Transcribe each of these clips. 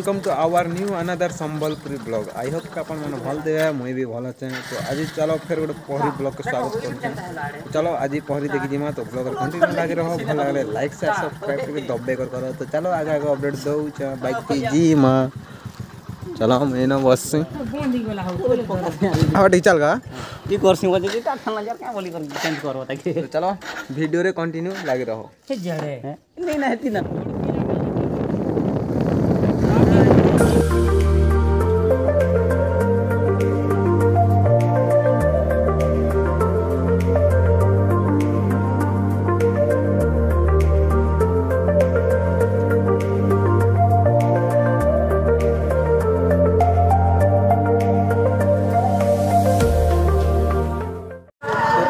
Welcome to our new another Sambalpuri blog. I hope कि अपन मैंने भल दे मुई भी भल अच्छे। तो आज चलो फिर गोटे पहरी ब्लॉग के स्वागत कर। चलो आज पहरी देखी जिमा तो ब्लॉग कंटिन्यू लगे रहो। भल लगे लाइक शेयर सब्सक्राइब करके दबे कर करो। तो चलो आगे आगे अपडेट दो बाइक की जी माँ। चलो हम एना बस हाँ ठीक चल गा ये कोर्सिंग बजे जी का खाना यार क्या बोली कर चेंज करो ताकि तो चलो वीडियो रे कंटिन्यू लगे रहो। जड़े नहीं ना हेती ना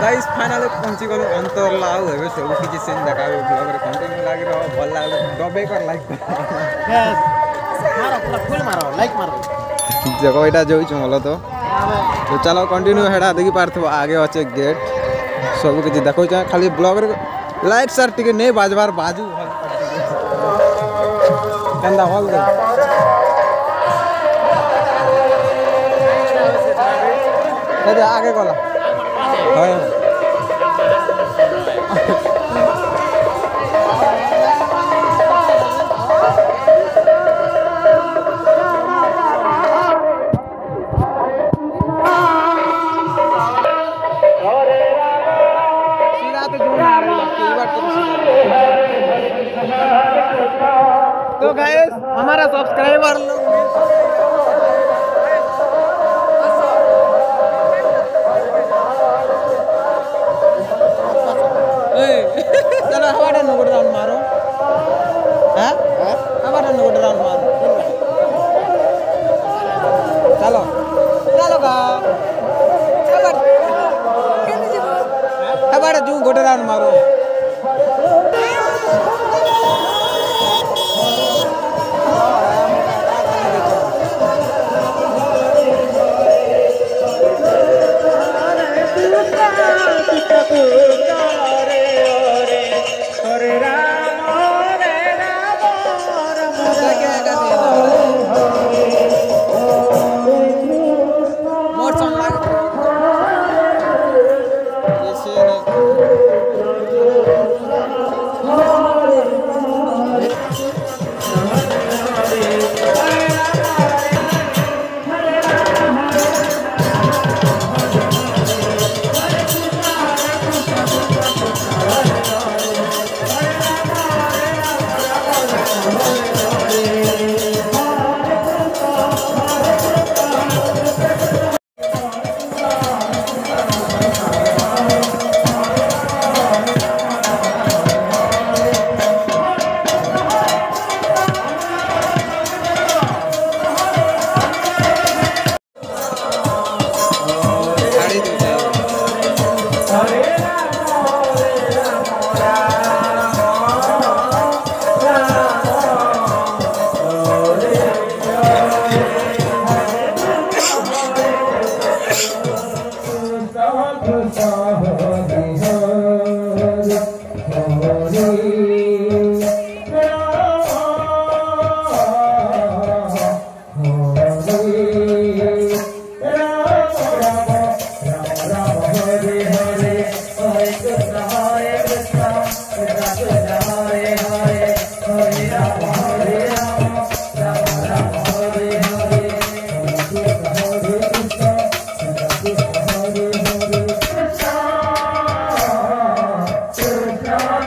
गाइस फाइनली पहुंची गलु अंतरला हेबे सब किछि सीन देखाबे ब्लॉग रे कंटिन्यू लागि रहो। भल लागले दबे कर लाइक यस मारो पूरा फुल मारो लाइक मारो जगह एटा जोइ छमलो तो चलो कंटिन्यू हेडा देखि पारथबो। आगे अछि गेट सब किछि देखो छ खाली ब्लॉग रे लाइट सर टिके नै बाजबार बाजू कंदा हॉल दे ए आगे गला हां तो गाइस हमारा सब्सक्राइबर लोग चलो हमारा नोट राउंड मारो। हैं हमारा नोट राउंड मारो। चलो चलो का हमारा जू गोटे राउंड मारो।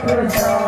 Krishna